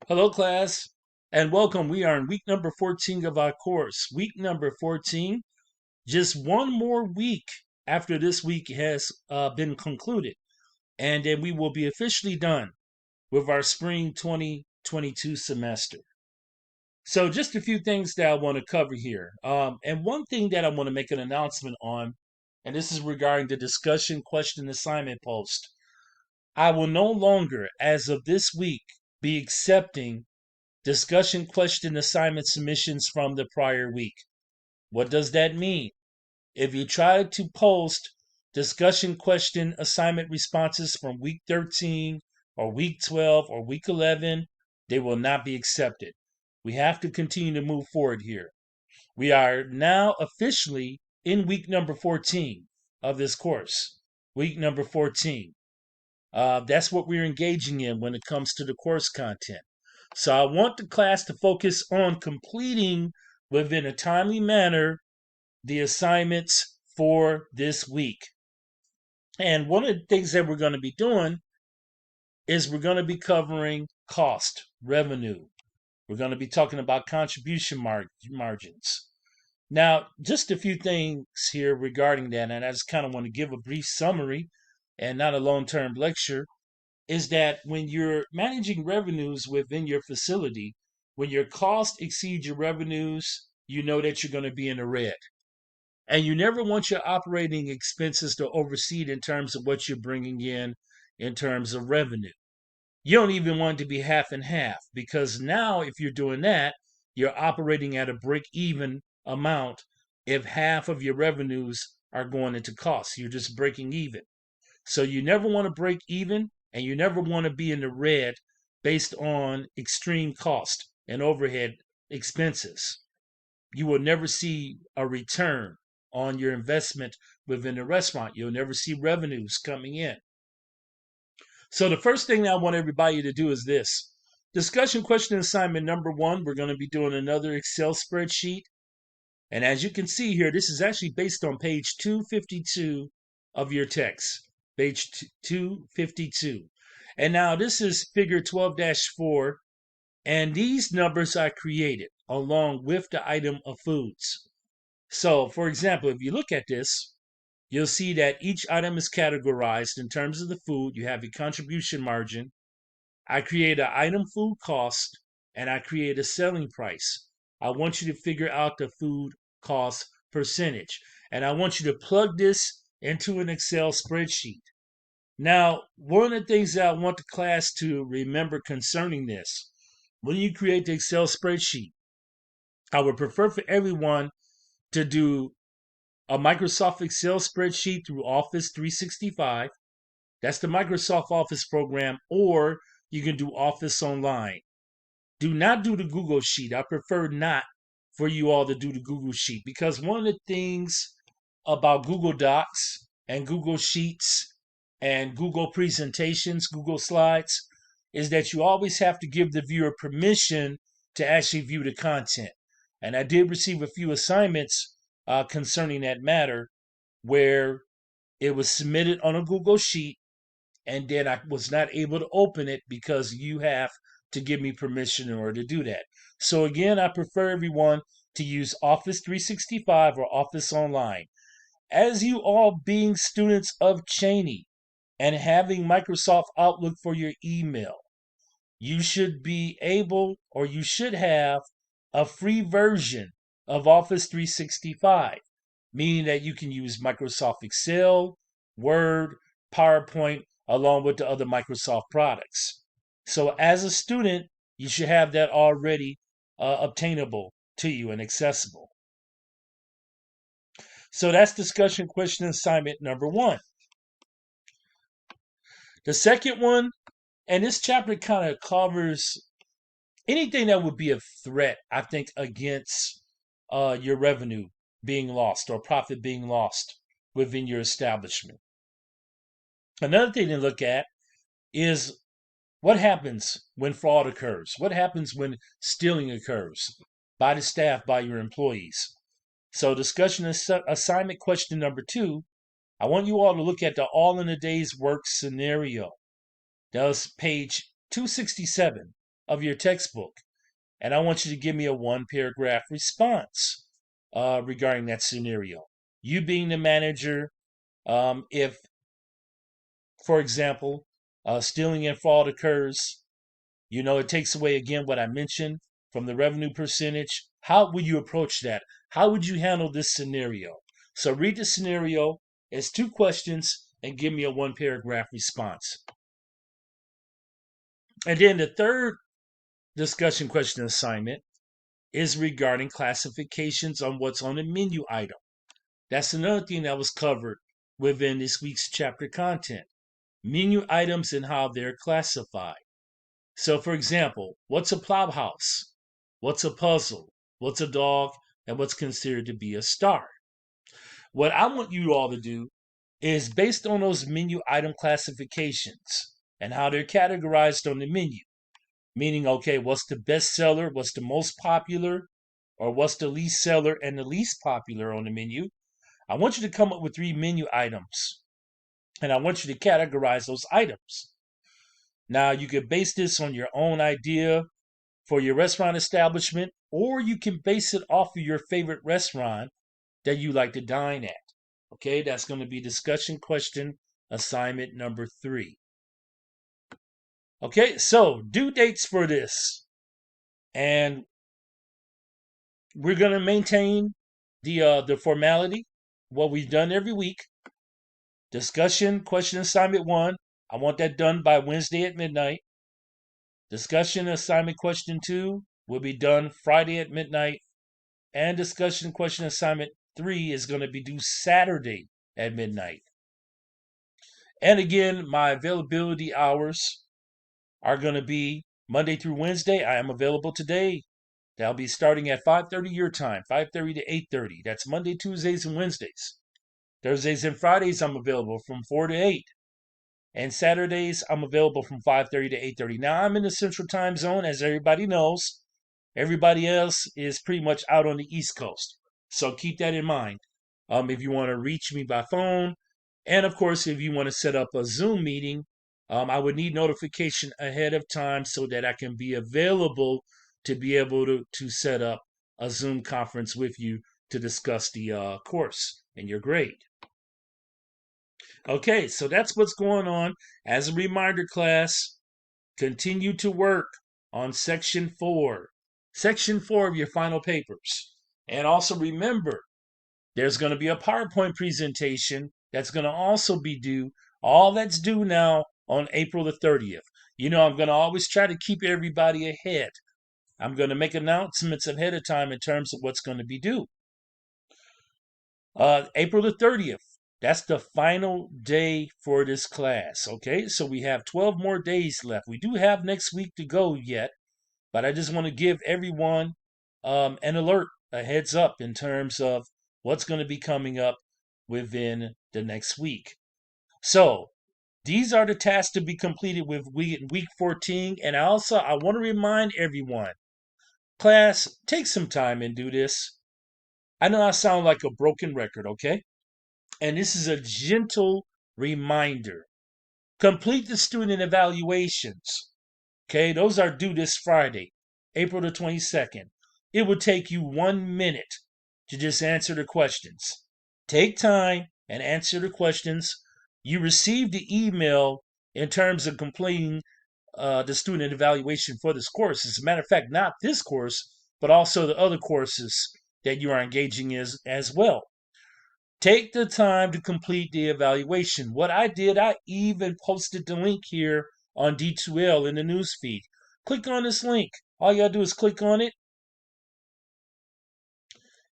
Hello, class, and welcome. We are in week number 14 of our course. Week number 14, just one more week after this week has been concluded, and then we will be officially done with our spring 2022 semester. So, just a few things that I want to cover here. And one thing that I want to make an announcement on, and this is regarding the discussion question assignment post. I will no longer, as of this week, be accepting discussion question assignment submissions from the prior week. What does that mean? If you try to post discussion question assignment responses from week 13 or week 12 or week 11, they will not be accepted. We have to continue to move forward here. We are now officially in week number 14 of this course. Week number 14. That's what we're engaging in when it comes to the course content. So I want the class to focus on completing within a timely manner the assignments for this week. And one of the things that we're going to be doing is we're going to be covering cost, revenue. We're going to be talking about contribution margins. Now, just a few things here regarding that, and I just kind of want to give a brief summary and not a long term lecture is that when you're managing revenues within your facility, when your costs exceed your revenues, you know that you're going to be in the red. And you never want your operating expenses to overseed in terms of what you're bringing in terms of revenue. You don't even want it to be half and half because now, if you're doing that, you're operating at a break even amount if half of your revenues are going into costs. You're just breaking even. So you never want to break even and you never want to be in the red based on extreme cost and overhead expenses. You will never see a return on your investment within the restaurant. You'll never see revenues coming in. So the first thing that I want everybody to do is this. Discussion question assignment number 1, we're going to be doing another Excel spreadsheet. And as you can see here, this is actually based on page 252 of your text. Page 252. And now this is figure 12-4. And these numbers are created along with the item of foods. So, for example, if you look at this, you'll see that each item is categorized in terms of the food. You have a contribution margin. I create an item food cost and I create a selling price. I want you to figure out the food cost percentage. And I want you to plug this into an Excel spreadsheet. Now, one of the things that I want the class to remember concerning this, when you create the Excel spreadsheet, I would prefer for everyone to do a Microsoft Excel spreadsheet through Office 365. That's the Microsoft Office program, or you can do Office Online. Do not do the Google Sheet. I prefer not for you all to do the Google Sheet because one of the things about Google Docs and Google Sheets and Google presentations, Google Slides, is that you always have to give the viewer permission to actually view the content. And I did receive a few assignments concerning that matter where it was submitted on a Google Sheet and then I was not able to open it because you have to give me permission in order to do that. So again, I prefer everyone to use Office 365 or Office Online. As you all being students of Cheney and having Microsoft Outlook for your email, you should be able or you should have a free version of Office 365, meaning that you can use Microsoft Excel, Word, PowerPoint, along with the other Microsoft products. So, as a student, you should have that already obtainable to you and accessible. So, that's discussion question assignment number 1. The second one, and this chapter kind of covers anything that would be a threat, I think, against your revenue being lost or profit being lost within your establishment. Another thing to look at is what happens when fraud occurs? What happens when stealing occurs by the staff, by your employees? So, discussion assignment question number 2, I want you all to look at the all in a day's work scenario. That was page 267 of your textbook. And I want you to give me a 1-paragraph response regarding that scenario. You being the manager, if, for example, stealing and fraud occurs, it takes away again what I mentioned from the revenue percentage. How would you approach that? How would you handle this scenario? So read the scenario as 2 questions and give me a 1-paragraph response. And then the third discussion question assignment is regarding classifications on what's on the menu item. That's another thing that was covered within this week's chapter content. Menu items and how they're classified. So, for example, what's a plow house? What's a puzzle? What's a dog? And what's considered to be a star? What I want you all to do is based on those menu item classifications and how they're categorized on the menu. Meaning, okay, what's the best seller? What's the most popular? Or what's the least seller and the least popular on the menu? I want you to come up with 3 menu items. And I want you to categorize those items. Now, you can base this on your own idea for your restaurant establishment, or you can base it off of your favorite restaurant that you like to dine at. Okay, that's going to be discussion question assignment number 3. Okay, so due dates for this. And we're going to maintain the formality, what we've done every week. Discussion question assignment 1. I want that done by Wednesday at midnight. Discussion assignment question 2 will be done Friday at midnight. And discussion question assignment 3 is going to be due Saturday at midnight. And again, my availability hours are going to be Monday through Wednesday. I am available today. That'll be starting at 5:30 your time, 5:30 to 8:30. That's Monday, Tuesdays, and Wednesdays. Thursdays and Fridays, I'm available from 4 to 8. And Saturdays, I'm available from 5:30 to 8:30. Now, I'm in the Central Time Zone, as everybody knows. Everybody else is pretty much out on the East Coast. So keep that in mind. If you want to reach me by phone, and of course, if you want to set up a Zoom meeting, I would need notification ahead of time so that I can be available to be able to set up a Zoom conference with you to discuss the course and your grade. Okay, so that's what's going on. As a reminder, class, continue to work on Section 4. Section 4 of your final papers. And also remember, there's going to be a PowerPoint presentation that's going to also be due. All that's due now on April the 30th. I'm going to always try to keep everybody ahead. I'm going to make announcements ahead of time in terms of what's going to be due. April the 30th. That's the final day for this class. Okay, so we have 12 more days left. We do have next week to go yet, but I just want to give everyone an alert, a heads up in terms of what's going to be coming up within the next week. So these are the tasks to be completed with week 14. And I want to remind everyone, class, take some time and do this. I know I sound like a broken record, okay? And this is a gentle reminder. Complete the student evaluations. Okay, those are due this Friday, April the 22nd. It will take you 1 minute to just answer the questions. Take time and answer the questions. You received the email in terms of completing the student evaluation for this course. As a matter of fact, not this course, but also the other courses that you are engaging in as well. Take the time to complete the evaluation. What I did, I even posted the link here on D2L in the newsfeed. Click on this link. All you gotta do is click on it,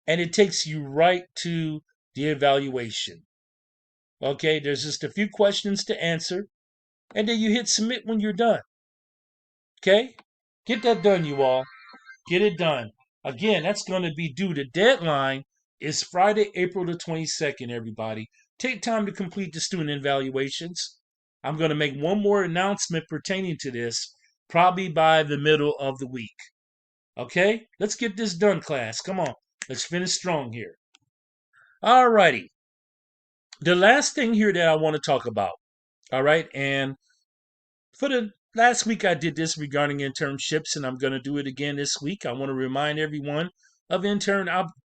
and it takes you right to the evaluation. Okay, there's just a few questions to answer, and then you hit submit when you're done. Okay, get that done, you all. Get it done. Again, that's going to be due. The deadline is Friday, April the 22nd, everybody. Take time to complete the student evaluations. I'm going to make one more announcement pertaining to this, probably by the middle of the week. Okay? Let's get this done, class. Come on. Let's finish strong here. All righty. The last thing here that I want to talk about, all right, and for the last week I did this regarding internships, and I'm going to do it again this week. I want to remind everyone of internship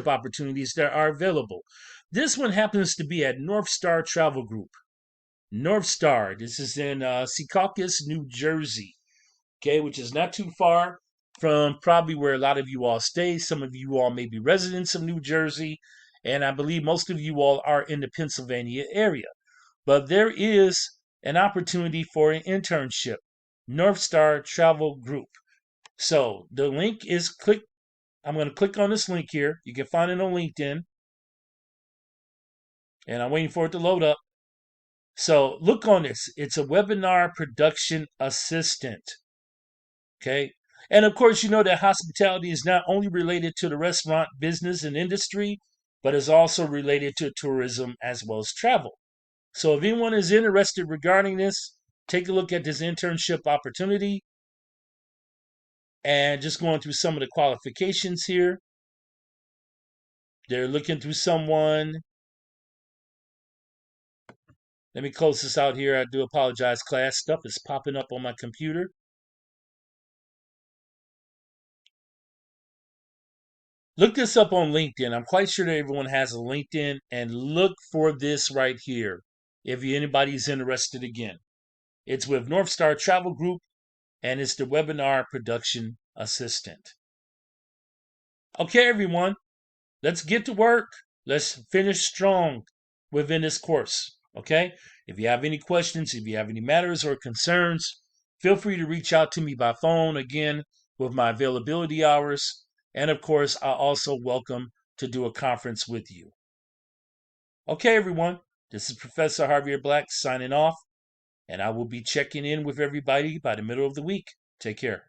opportunities that are available. This one happens to be at North Star Travel Group. North Star. This is in Secaucus, New Jersey. Okay, which is not too far from probably where a lot of you all stay. Some of you all may be residents of New Jersey, and I believe most of you all are in the Pennsylvania area. But there is an opportunity for an internship. North Star Travel Group. So the link is click. I'm going to click on this link here. You can find it on LinkedIn, and I'm waiting for it to load up. So look on this. It's a webinar production assistant. Okay. And of course, you know that hospitality is not only related to the restaurant business and industry, but is also related to tourism as well as travel. So if anyone is interested regarding this, take a look at this internship opportunity and just going through some of the qualifications here. They're looking through someone. Let me close this out here. I do apologize, class. Stuff is popping up on my computer. Look this up on LinkedIn. I'm quite sure that everyone has a LinkedIn, and look for this right here if anybody's interested again. It's with North Star Travel Group, and it's the webinar production assistant. Okay, everyone, let's get to work. Let's finish strong within this course. Okay? If you have any questions, if you have any matters or concerns, feel free to reach out to me by phone again with my availability hours. And of course, I also welcome to do a conference with you. Okay, everyone, this is Professor Javier Black signing off, and I will be checking in with everybody by the middle of the week. Take care.